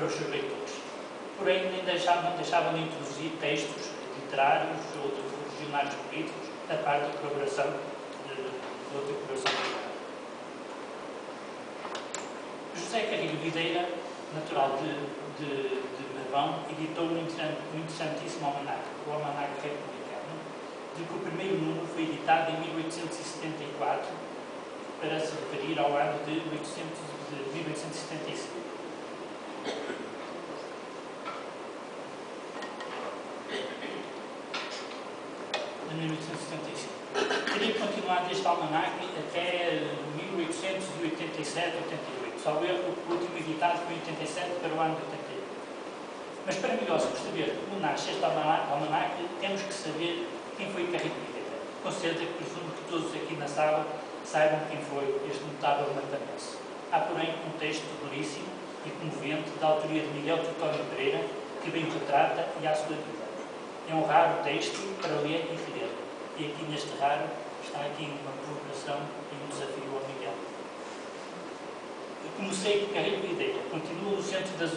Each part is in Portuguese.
para os seus leitores. Porém, não deixavam de introduzir textos literários ou de funcionários políticos, a par da colaboração de outra colaboração privada. José Carrilho Videira, natural de Marvão, editou um interessantíssimo almanaque, o Almanaque Republicano, de que o primeiro número foi editado em 1874, para se referir ao ano de 1875. De 1875. Teria continuado este almanaque até 1887-88. Só o último editado foi em 87 para o ano de 88. Mas para melhor se perceber como nasce este almanaque, temos que saber quem foi Carrilho Videira. Com certeza que presumo que todos aqui na sala saibam quem foi este notável martanense. Há, porém, um texto belíssimo e comovente da autoria de Miguel Teotónio Pereira que bem o retrata e a sua vida. É um raro texto para ler e reler. E aqui neste raro está aqui uma provocação e um desafio ao Miguel. Como sei que Carrilho Videira continua no centro das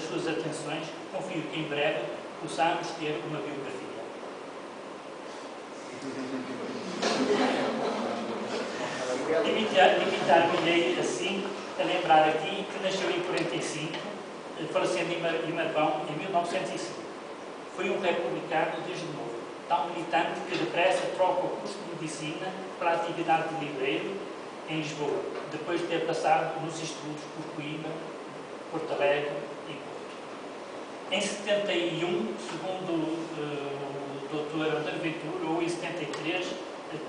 suas atenções, confio que em breve possamos ter uma biografia. Limitar-me-ei assim a lembrar aqui que nasceu em 45, falecendo em Marvão em 1905. Foi um republicano desde novo, tão militante que depressa troca o curso de medicina para a atividade de livreiro em Lisboa, depois de ter passado nos estudos por Coimbra, Porto Alegre e Porto. Em 71, segundo o Dr. André Ventura, ou em 73,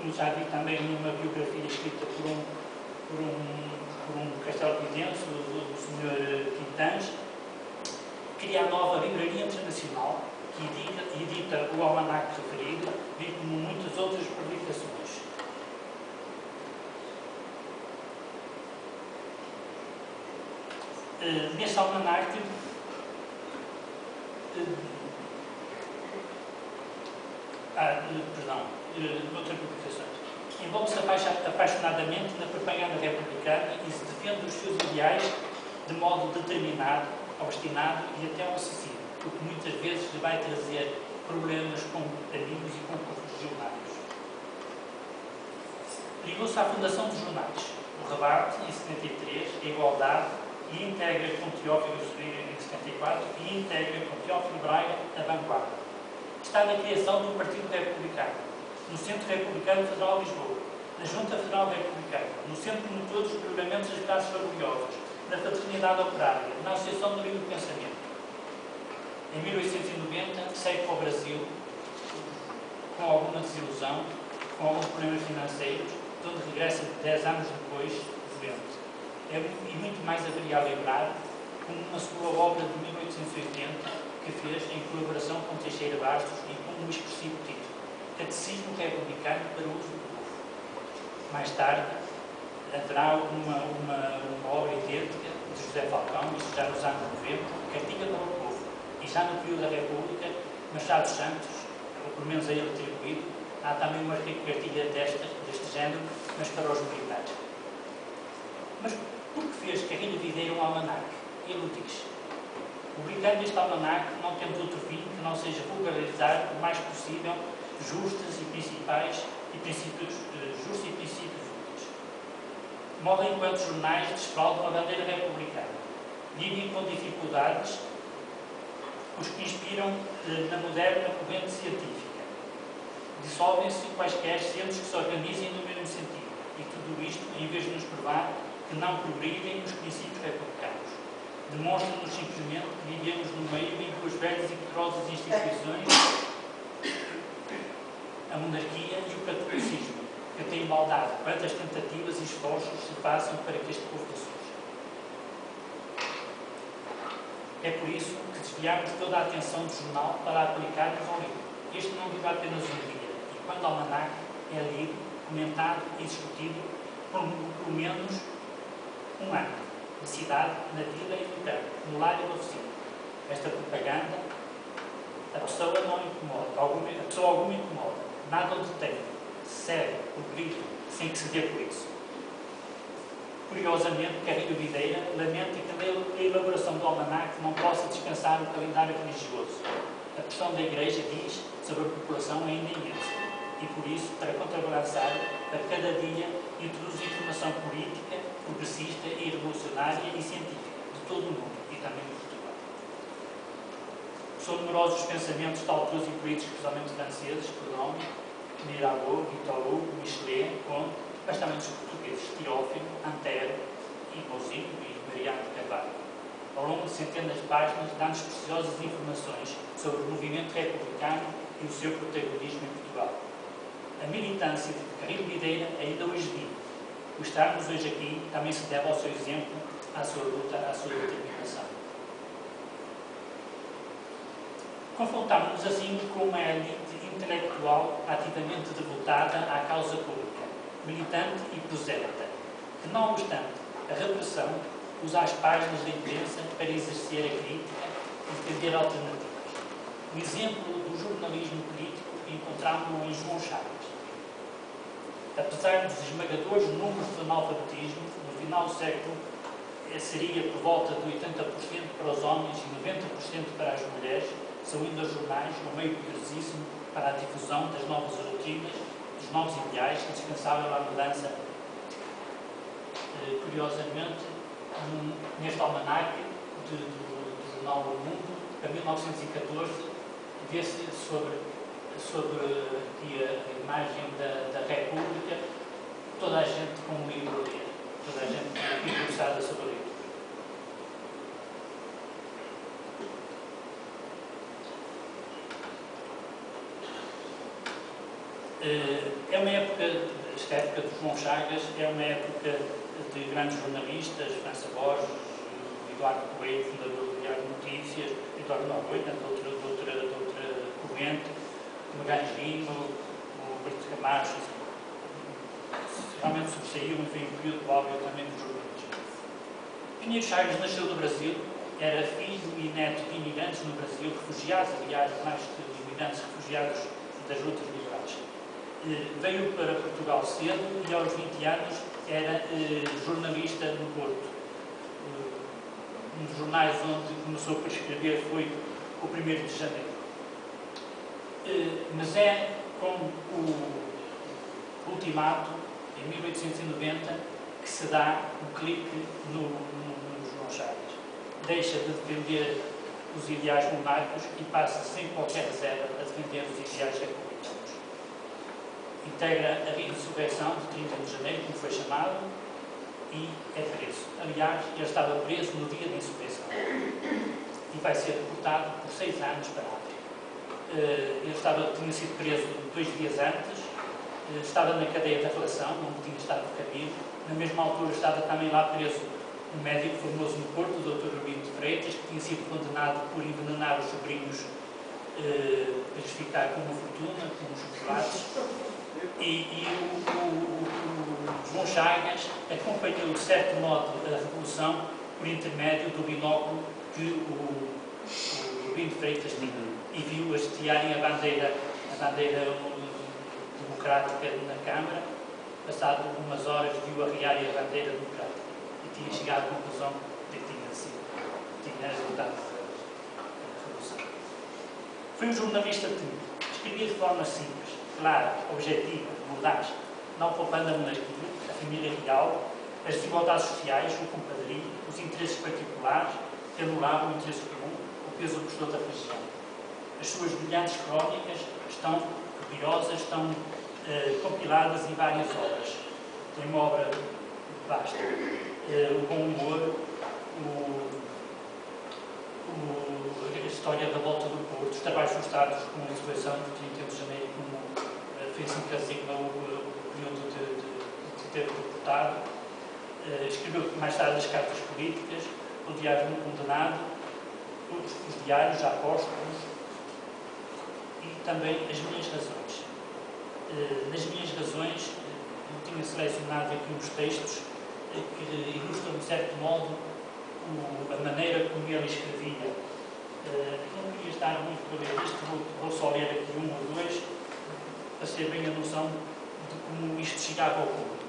como já vi também numa biografia escrita por um castelvidente, o Sr. Quintãs, cria a nova Livraria Internacional, que edita o almanaque referido, bem como muitas outras publicações. Neste almanaque, noutras publicações, envolve-se apaixonadamente na propaganda republicana e se defende os seus ideais de modo determinado, obstinado e até obsessivo, o que muitas vezes lhe vai trazer problemas com amigos e com correligionários. Ligou-se à fundação dos jornais, o Rebate, em 73, a Igualdade, e integra com Teófilo Sobrinho em 74 e integra com Teófilo Braga a Vanguarda. Está na criação do Partido Republicano, no Centro Republicano Federal de Lisboa, na Junta Federal Republicana, no Centro Promotor dos Programamentos das Classes Orgulhosas, na Fraternidade Operária, na Associação do Livre Pensamento. Em 1890, segue para o Brasil, com alguma desilusão, com alguns problemas financeiros, de onde regressa 10 anos depois, doente. E muito mais haveria a lembrar, como uma sua obra de 1880, que fez em colaboração com Teixeira Bastos e com um expressivo título, Catecismo Republicano para o Uso do Povo. Mais tarde, haverá uma obra idêntica de José Falcão, isto já nos anos 90, Cartilha para o Povo. E já no período da República, Machado Santos, ou pelo menos a ele atribuído, há também uma cartilha deste género, mas para os militares. Mas por que fez Carrilho Videira um almanaque? Ele o diz. Publicando este almanaque, não temos outro fim que não seja vulgarizar o mais possível justos e princípios úteis. Morrem enquanto jornais desfraudam a bandeira republicana. Vivem com dificuldades os que inspiram na moderna corrente científica. Dissolvem-se quaisquer centros que se organizem no mesmo sentido. E tudo isto, em vez de nos provar que não progridem os princípios republicanos, demonstra-nos simplesmente que vivemos no meio em que as velhas e poderosas instituições, a monarquia e o catolicismo, que têm maldade quantas tentativas e esforços se façam para que este povo surja. É por isso que desviamos toda a atenção do jornal para aplicarmos ao livro. Este não vive apenas um dia, e quando o almanaque é lido, comentado e discutido por pelo menos um ano, na cidade, na vila e no campo, no lar e na oficina. Esta propaganda, a pessoa não incomoda, a pessoa alguma incomoda, nada o detém, segue o grito, sem que se dê por isso. Curiosamente, Carrilho Videira lamenta que a elaboração do almanaque não possa descansar no calendário religioso. A pressão da Igreja, diz, sobre a população é ainda imensa e, por isso, para contrabalançar, a cada dia introduz informação política, progressista e revolucionária e científica de todo o mundo e também de Portugal. São numerosos os pensamentos de autores e políticos, especialmente franceses, Proudhon, Mirabeau, Victor Hugo, Michelet, Comte, mas também dos portugueses, Teófilo, Antero, e Mouzinho e Mariano de Carvalho. Ao longo de centenas de páginas, dá-nos preciosas informações sobre o movimento republicano e o seu protagonismo em Portugal. A militância de Carrilho Videira ainda hoje vive. O estarmos hoje aqui também se deve ao seu exemplo, à sua luta, à sua determinação. Confrontámos-nos assim com uma elite intelectual ativamente devotada à causa pública, militante e proselita, que, não obstante a repressão, usa as páginas da imprensa para exercer a crítica e defender alternativas. O exemplo do jornalismo político encontramos-lo em João Chagas. Apesar dos esmagadores números de analfabetismo, no final do século seria por volta de 80% para os homens e 90% para as mulheres, são ainda os jornais um meio poderosíssimo para a difusão das novas doutrinas, dos novos ideais, indispensável à mudança. Curiosamente, neste almanaque do Novo Mundo, para 1914, vê-se sobre a imagem da República, toda a gente com um livro a ler, toda a gente interessada sobre o livro. É uma época, esta época de João Chagas, é uma época de grandes jornalistas, França Borges, Eduardo Coelho, fundador do Diário de Notícias, Eduardo Nogueira, de outra corrente, Magalhães Lima, o Brito Camacho, realmente sobressaiu, enfim, um período áureo também dos jornalistas. Pinheiro Chagas nasceu no Brasil, era filho e neto de imigrantes no Brasil, refugiados, aliás, mais de imigrantes refugiados das lutas liberais. Veio para Portugal cedo e aos 20 anos era jornalista no Porto. Um dos jornais onde começou por escrever foi o 1º de Janeiro. Mas é com o ultimato, em 1890, que se dá um clique no João Chagas. Deixa de defender os ideais monárquicos e passa sem qualquer reserva a defender os ideais republicanos. Integra a insurreição de 30 de janeiro, como foi chamado, e é preso. Aliás, ele estava preso no dia da insurreição e vai ser deportado por 6 anos para a África. Ele tinha sido preso 2 dias antes, estava na cadeia da relação, onde tinha estado cabido. Na mesma altura estava também lá preso um médico famoso no Porto, o Dr. Rubino de Freitas, que tinha sido condenado por envenenar os sobrinhos para lhes ficar com uma fortuna, com os chocolates. E o João Chagas acompanhou, de certo modo, a Revolução por intermédio do binóculo que o Rubino de Freitas tinha e viu hastearem a bandeira democrática na Câmara. Passado umas horas viu arriarem a bandeira democrática e tinha chegado à conclusão de que tinha resultado a Revolução. Foi um jornalista temido. Escrevia de forma simples, clara, objetiva, mordaz, não poupando a monarquia, a família real, as desigualdades sociais, o compadrio, os interesses particulares, que anulavam o interesse comum, o peso opressor da região. As suas brilhantes crónicas estão copiosas, estão compiladas em várias obras. Tem uma obra vasta. O bom humor, a história da volta do Porto, os trabalhos frustrados com a insurreição de 30 de janeiro, como fez um casigno o período de ter deportado. Escreveu mais tarde as cartas políticas, o Diário do Condenado, os diários apóstolos e também as minhas razões. Nas minhas razões, eu tinha selecionado aqui uns textos que ilustram, de certo modo, a maneira como ele escrevia. Não queria estar muito para ler isto, vou só ler aqui um ou dois, para ter bem a noção de como isto chegava ao público.